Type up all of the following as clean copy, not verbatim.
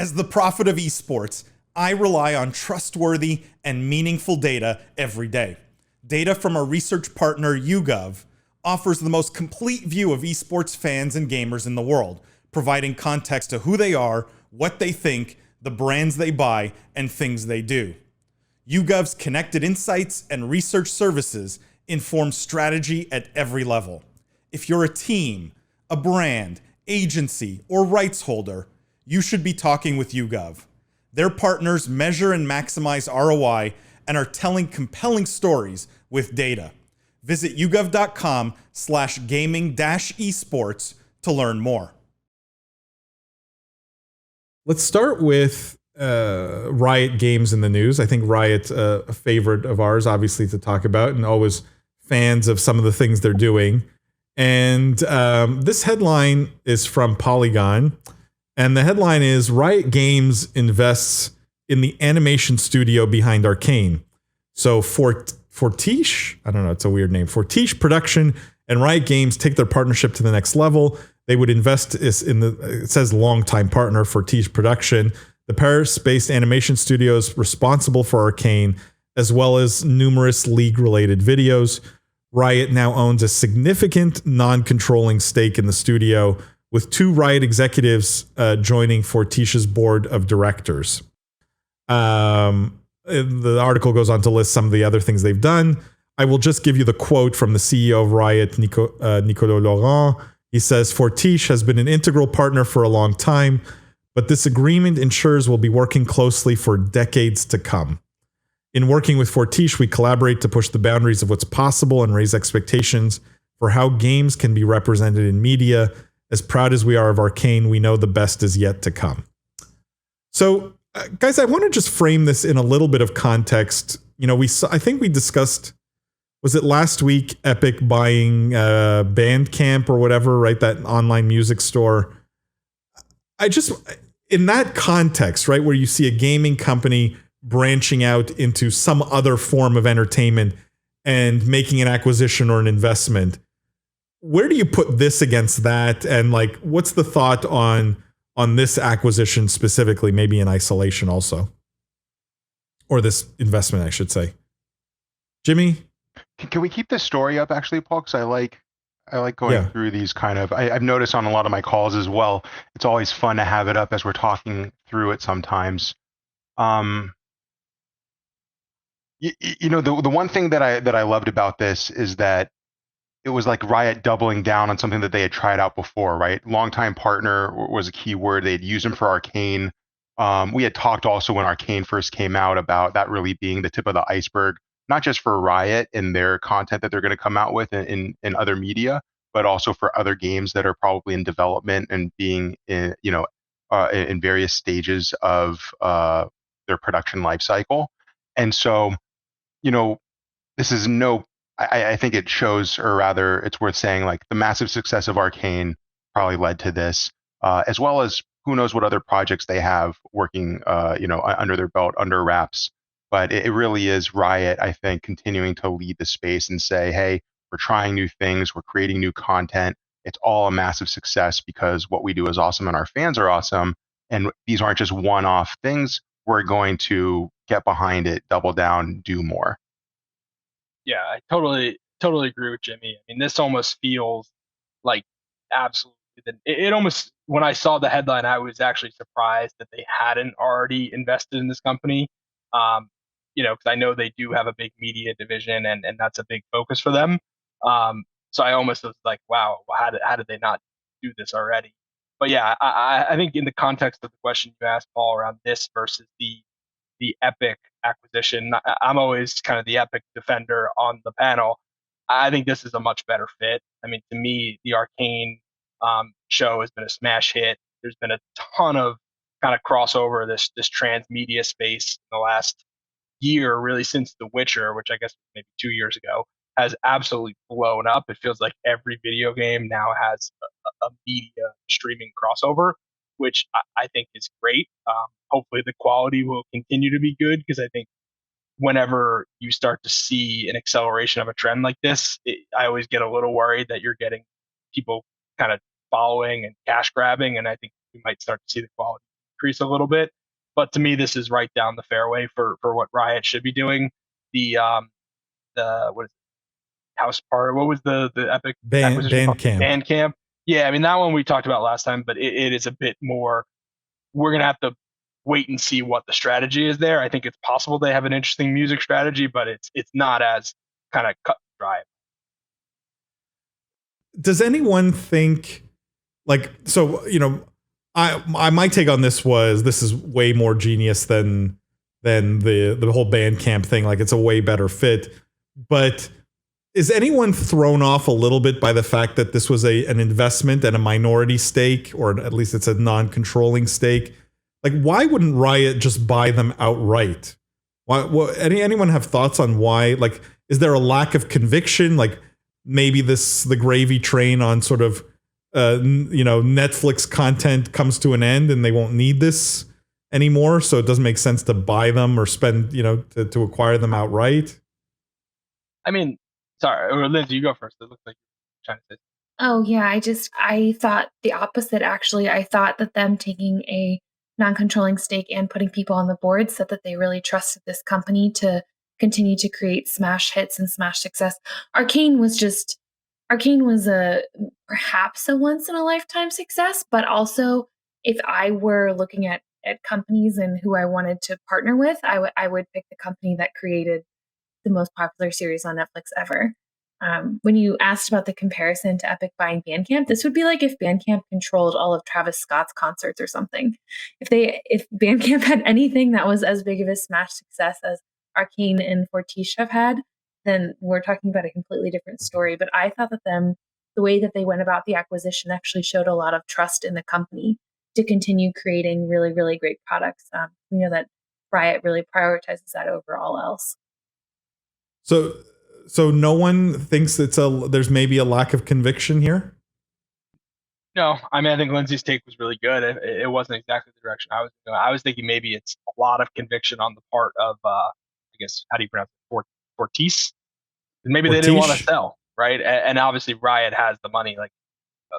As the prophet of esports, I rely on trustworthy and meaningful data every day. Data from our research partner YouGov offers the most complete view of esports fans and gamers in the world, providing context to who they are, what they think, the brands they buy, and things they do. YouGov's connected insights and research services inform strategy at every level. If you're a team, a brand, agency, or rights holder, you should be talking with YouGov. Their partners measure and maximize ROI and are telling compelling stories with data. Visit yougov.com/gaming-esports to learn more. Let's start with Riot Games in the news. I think Riot, a favorite of ours, obviously, to talk about, and always fans of some of the things they're doing. And this headline is from Polygon. And the headline is Riot Games invests in the animation studio behind Arcane. So Fortiche, I don't know, it's a weird name. Fortiche Production and Riot Games take their partnership to the next level. They would invest in it says longtime partner, Fortiche Production, the Paris-based animation studios responsible for Arcane, as well as numerous League-related videos. Riot now owns a significant non-controlling stake in the studio, with 2 Riot executives joining Fortiche's board of directors. The article goes on to list some of the other things they've done. I will just give you the quote from the CEO of Riot, Nicolas Laurent. He says, Fortiche has been an integral partner for a long time, but this agreement ensures we'll be working closely for decades to come. In working with Fortiche, we collaborate to push the boundaries of what's possible and raise expectations for how games can be represented in media. As proud as we are of Arcane, we know the best is yet to come. So, guys, I want to just frame this in a little bit of context. You know, I think we discussed, was it last week, Epic buying Bandcamp or whatever, right? That online music store. In that context, right, where you see a gaming company branching out into some other form of entertainment and making an acquisition or an investment, where do you put this against that? And like, what's the thought on this acquisition specifically, maybe in isolation also? Or this investment, I should say. Jimmy? Can we keep this story up actually, Paul? Because I like going through these kind of, I've noticed on a lot of my calls as well, it's always fun to have it up as we're talking through it sometimes. You know, the one thing that I loved about this is that it was like Riot doubling down on something that they had tried out before, right? Longtime partner was a key word. They had used him for Arcane. We had talked also when Arcane first came out about that really being the tip of the iceberg, not just for Riot and their content that they're going to come out with in other media, but also for other games that are probably in development and being in various stages of their production life cycle. And so, you know, this is I think it shows, or rather it's worth saying, like, the massive success of Arcane probably led to this, as well as who knows what other projects they have working, under their belt, under wraps. But it really is Riot, I think, continuing to lead the space and say, hey, we're trying new things, we're creating new content. It's all a massive success because what we do is awesome and our fans are awesome. And these aren't just one-off things. We're going to get behind it, double down, do more. Yeah, I totally agree with Jimmy. I mean, this almost feels like absolutely. It almost, when I saw the headline, I was actually surprised that they hadn't already invested in this company. Because I know they do have a big media division, and that's a big focus for them. So I almost was like, wow, how did they not do this already? But yeah, I think in the context of the question you asked, Paul, around this versus the Epic acquisition, I'm always kind of the Epic defender on the panel. I think this is a much better fit. I mean, to me, the Arcane show has been a smash hit. There's been a ton of kind of crossover this transmedia space in the last year, really since The Witcher, which I guess maybe 2 years ago, has absolutely blown up. It feels like every video game now has a media streaming crossover, which I think is great. Hopefully the quality will continue to be good, because I think whenever you start to see an acceleration of a trend like this, I always get a little worried that you're getting people kind of following and cash grabbing, and I think we might start to see the quality decrease a little bit. But to me, this is right down the fairway for what Riot should be doing. The what is it, House Party? What was the Epic acquisition called? Bandcamp. Bandcamp. Yeah, I mean that one we talked about last time, but it is a bit more. We're gonna have to wait and see what the strategy is there. I think it's possible they have an interesting music strategy, but it's not as kind of cut and dry. Does anyone think, like, so, I my take on this was, this is way more genius than the whole Bandcamp thing. Like, it's a way better fit. But is anyone thrown off a little bit by the fact that this was an investment and a minority stake, or at least it's a non-controlling stake? Like, why wouldn't Riot just buy them outright? Why? Anyone have thoughts on why? Like, is there a lack of conviction? Like, maybe the gravy train on sort of Netflix content comes to an end and they won't need this anymore, so it doesn't make sense to buy them or spend to acquire them outright. I mean, sorry, or Lindsay, you go first. It looks like you're trying to say. Oh yeah, I thought the opposite actually. I thought that them taking a non-controlling stake and putting people on the board said that they really trusted this company to continue to create smash hits and smash success. Arcane was a perhaps a once in a lifetime success, but also if I were looking at companies and who I wanted to partner with, I would pick the company that created the most popular series on Netflix ever. When you asked about the comparison to Epic buying Bandcamp, this would be like if Bandcamp controlled all of Travis Scott's concerts or something. If Bandcamp had anything that was as big of a smash success as Arcane and Fortiche have had, then we're talking about a completely different story. But I thought that the way that they went about the acquisition actually showed a lot of trust in the company to continue creating really, really great products. We know that Riot really prioritizes that over all else. So no one thinks there's maybe a lack of conviction here? No, I mean, I think Lindsay's take was really good. It wasn't exactly the direction I was going. I was thinking maybe it's a lot of conviction on the part of, I guess, how do you pronounce it? Fortiche? Maybe they didn't want to sell, right? And obviously Riot has the money. Like,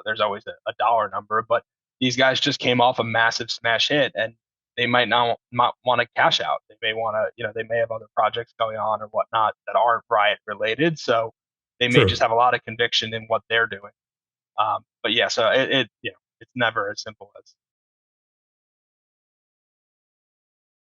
there's always a dollar number, but these guys just came off a massive smash hit, and they might not want to cash out. They may want to, they may have other projects going on or whatnot that aren't Riot related. So they may just have a lot of conviction in what they're doing. But yeah, so it's never as simple as